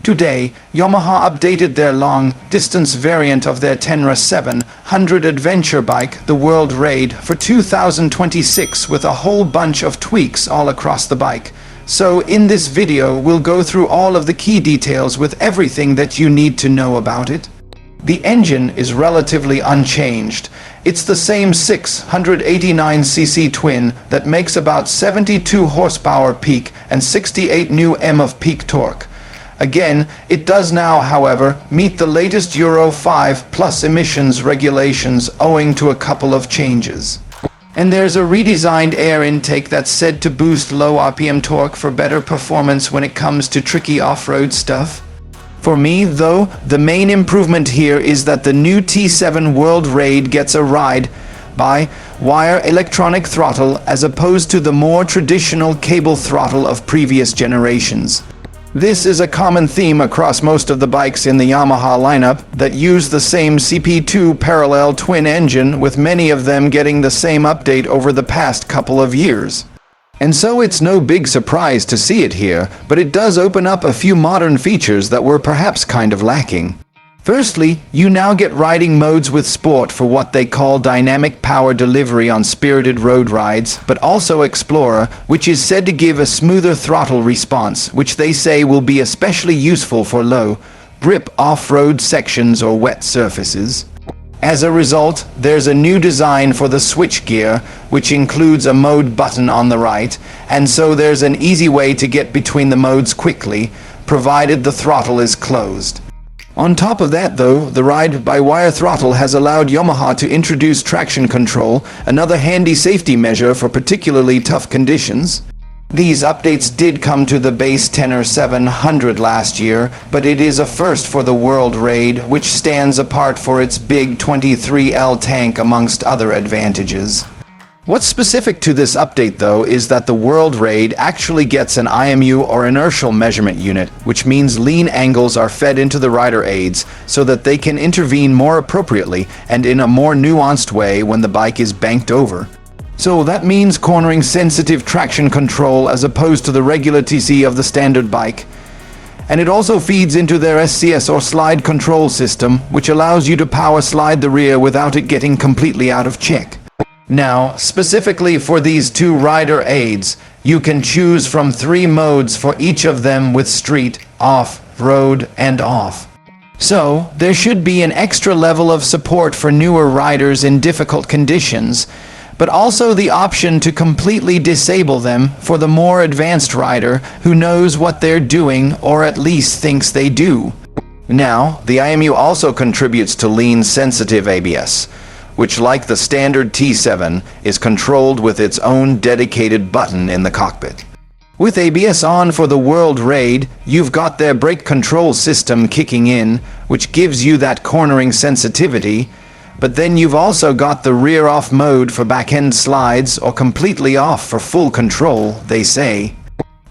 Today, Yamaha updated their long-distance variant of their Tenere 700 adventure bike, the World Raid, for 2026 with a whole bunch of tweaks all across the bike. So in this video, we'll go through all of the key details with everything that you need to know about it. The engine is relatively unchanged. It's the same 689cc twin that makes about 72 horsepower peak and 68 Nm of peak torque. Again, it does now, however, meet the latest Euro 5 plus emissions regulations owing to a couple of changes. And there's a redesigned air intake that's said to boost low RPM torque for better performance when it comes to tricky off-road stuff. For me, though, the main improvement here is that the new T7 World Raid gets a ride-by-wire electronic throttle as opposed to the more traditional cable throttle of previous generations. This is a common theme across most of the bikes in the Yamaha lineup that use the same CP2 parallel twin engine, with many of them getting the same update over the past couple of years. And so it's no big surprise to see it here, but it does open up a few modern features that were perhaps kind of lacking. Firstly, you now get riding modes with Sport for what they call dynamic power delivery on spirited road rides, but also Explorer, which is said to give a smoother throttle response, which they say will be especially useful for low-grip off-road sections or wet surfaces. As a result, there's a new design for the switchgear, which includes a mode button on the right, and so there's an easy way to get between the modes quickly, provided the throttle is closed. On top of that, though, the ride-by-wire throttle has allowed Yamaha to introduce traction control, another handy safety measure for particularly tough conditions. These updates did come to the base Tenere 700 last year, but it is a first for the World Raid, which stands apart for its big 23L tank amongst other advantages. What's specific to this update, though, is that the World Raid actually gets an IMU or inertial measurement unit, which means lean angles are fed into the rider aids so that they can intervene more appropriately and in a more nuanced way when the bike is banked over. So that means cornering sensitive traction control as opposed to the regular TC of the standard bike. And it also feeds into their SCS or slide control system, which allows you to power slide the rear without it getting completely out of check. Now, specifically for these two rider aids, you can choose from 3 modes for each of them with street, off, road, and off. So, there should be an extra level of support for newer riders in difficult conditions, but also the option to completely disable them for the more advanced rider who knows what they're doing or at least thinks they do. Now, the IMU also contributes to lean-sensitive ABS, which, like the standard T7, is controlled with its own dedicated button in the cockpit. With ABS on for the World Raid, you've got their brake control system kicking in, which gives you that cornering sensitivity, but then you've also got the rear off mode for back-end slides or completely off for full control, they say.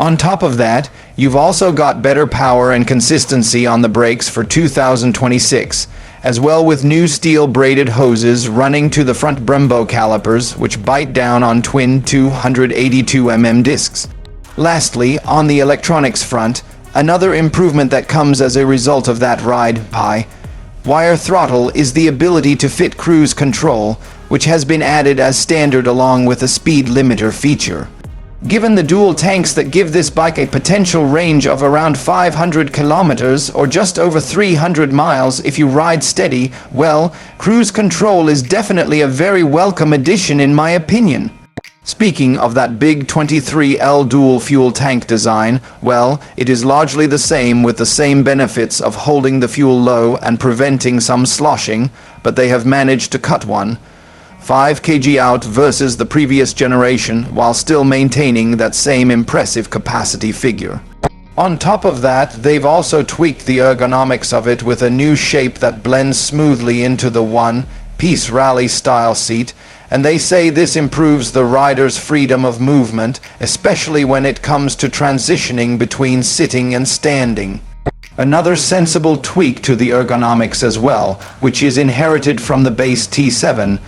On top of that, you've also got better power and consistency on the brakes for 2026, as well with new steel braided hoses running to the front Brembo calipers, which bite down on twin 282mm discs. Lastly, on the electronics front, another improvement that comes as a result of that ride-by-wire throttle is the ability to fit cruise control, which has been added as standard along with a speed limiter feature. Given the dual tanks that give this bike a potential range of around 500 kilometers or just over 300 miles if you ride steady, well, cruise control is definitely a very welcome addition in my opinion. Speaking of that big 23L dual fuel tank design, well, it is largely the same with the same benefits of holding the fuel low and preventing some sloshing, but they have managed to cut 5 kg out versus the previous generation while still maintaining that same impressive capacity figure. On top of that, they've also tweaked the ergonomics of it with a new shape that blends smoothly into the one-piece rally-style seat, and they say this improves the rider's freedom of movement, especially when it comes to transitioning between sitting and standing. Another sensible tweak to the ergonomics as well, which is inherited from the base T7,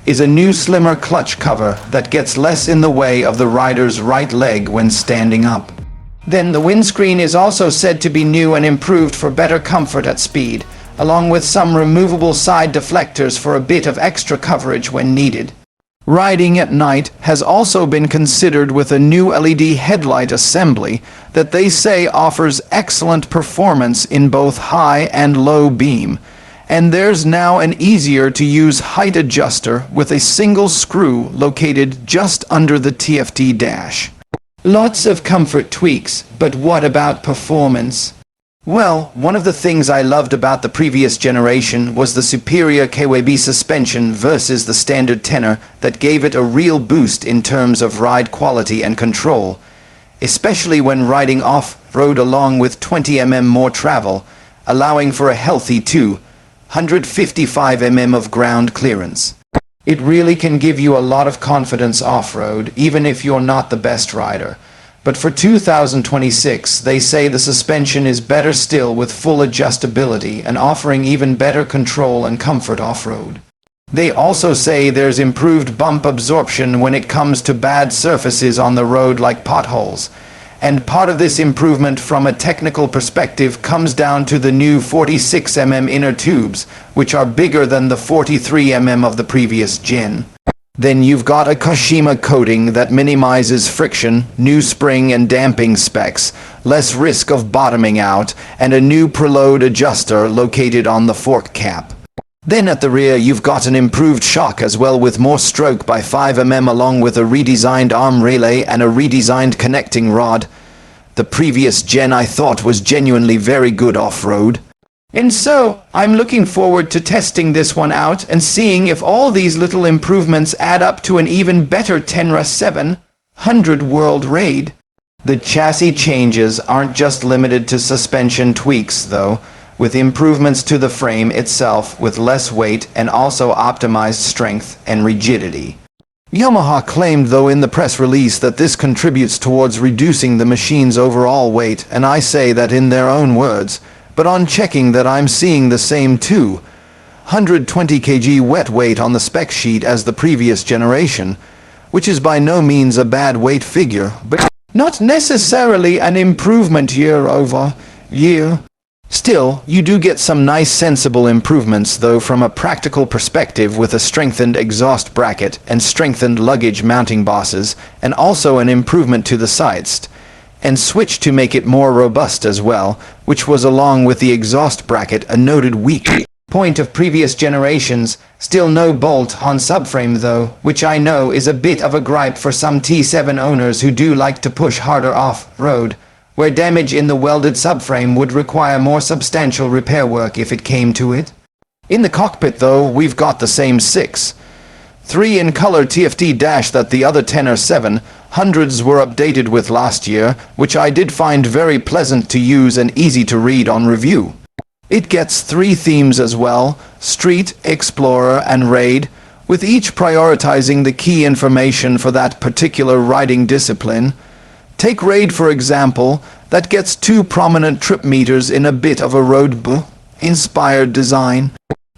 is a new slimmer clutch cover that gets less in the way of the rider's right leg when standing up. Then the windscreen is also said to be new and improved for better comfort at speed, along with some removable side deflectors for a bit of extra coverage when needed. Riding at night has also been considered with a new LED headlight assembly that they say offers excellent performance in both high and low beam. And there's now an easier to use height adjuster with a single screw located just under the TFT dash. Lots of comfort tweaks, but what about performance? Well, one of the things I loved about the previous generation was the superior KWB suspension versus the standard Tenere that gave it a real boost in terms of ride quality and control, especially when riding off-road along with 20 mm more travel, allowing for a healthy 255 mm of ground clearance. It really can give you a lot of confidence off-road, even if you're not the best rider. But for 2026, they say the suspension is better still with full adjustability and offering even better control and comfort off-road. They also say there's improved bump absorption when it comes to bad surfaces on the road like potholes. And part of this improvement from a technical perspective comes down to the new 46 mm inner tubes, which are bigger than the 43 mm of the previous gen. Then you've got a Kashima coating that minimizes friction, new spring and damping specs, less risk of bottoming out, and a new preload adjuster located on the fork cap. Then at the rear you've got an improved shock as well with more stroke by 5 mm along with a redesigned arm relay and a redesigned connecting rod. The previous gen I thought was genuinely very good off-road. And so, I'm looking forward to testing this one out and seeing if all these little improvements add up to an even better Tenere 700 World Raid. The chassis changes aren't just limited to suspension tweaks though, with improvements to the frame itself with less weight and also optimized strength and rigidity. Yamaha claimed though in the press release that this contributes towards reducing the machine's overall weight, and I say that in their own words. But on checking that I'm seeing the same 220 kg wet weight on the spec sheet as the previous generation, which is by no means a bad weight figure, but not necessarily an improvement year over year. Still, you do get some nice sensible improvements though from a practical perspective with a strengthened exhaust bracket and strengthened luggage mounting bosses, and also an improvement to the sides and switch to make it more robust as well, which was along with the exhaust bracket a noted weak point of previous generations. Still no bolt on subframe though, which I know is a bit of a gripe for some T7 owners who do like to push harder off-road, where damage in the welded subframe would require more substantial repair work if it came to it. In the cockpit though, we've got the same 3 in color TFT dash that the other Tenere 700s were updated with last year, which I did find very pleasant to use and easy to read on review. It gets 3 themes as well, Street, Explorer and Raid, with each prioritizing the key information for that particular riding discipline. Take Raid for example, that gets 2 prominent trip meters in a bit of a road-inspired design.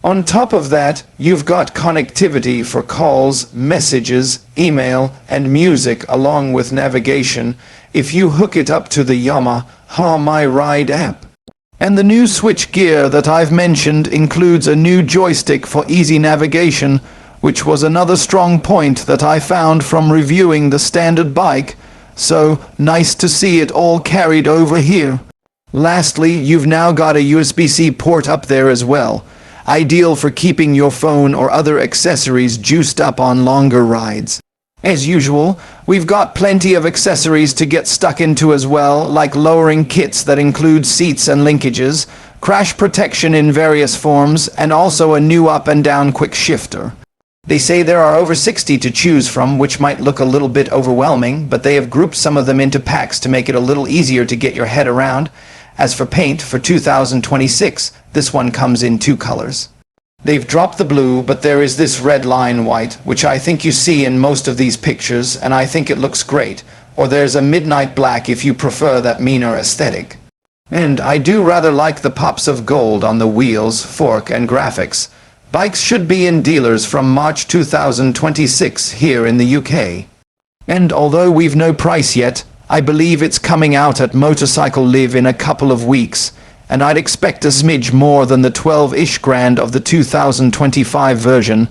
On top of that, you've got connectivity for calls, messages, email, and music along with navigation if you hook it up to the Yamaha My Ride app. And the new switch gear that I've mentioned includes a new joystick for easy navigation, which was another strong point that I found from reviewing the standard bike, so nice to see it all carried over here. Lastly, you've now got a USB-C port up there as well, ideal for keeping your phone or other accessories juiced up on longer rides. As usual, we've got plenty of accessories to get stuck into as well, like lowering kits that include seats and linkages, crash protection in various forms, and also a new up and down quick shifter. They say there are over 60 to choose from, which might look a little bit overwhelming, but they have grouped some of them into packs to make it a little easier to get your head around. As for paint, for 2026, this one comes in 2 colors. They've dropped the blue, but there is this red line white, which I think you see in most of these pictures, and I think it looks great. Or there's a midnight black if you prefer that meaner aesthetic. And I do rather like the pops of gold on the wheels, fork, and graphics. Bikes should be in dealers from March 2026 here in the UK. And although we've no price yet, I believe it's coming out at Motorcycle Live in a couple of weeks, and I'd expect a smidge more than the 12-ish grand of the 2025 version.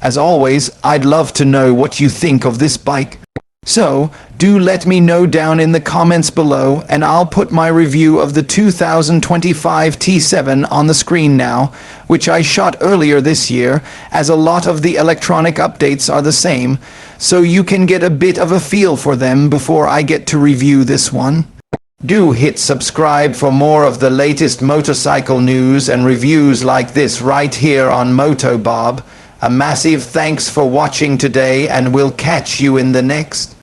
As always, I'd love to know what you think of this bike. So, do let me know down in the comments below, and I'll put my review of the 2025 T7 on the screen now, which I shot earlier this year, as a lot of the electronic updates are the same, so you can get a bit of a feel for them before I get to review this one. Do hit subscribe for more of the latest motorcycle news and reviews like this right here on Moto Bob. A massive thanks for watching today, and we'll catch you in the next.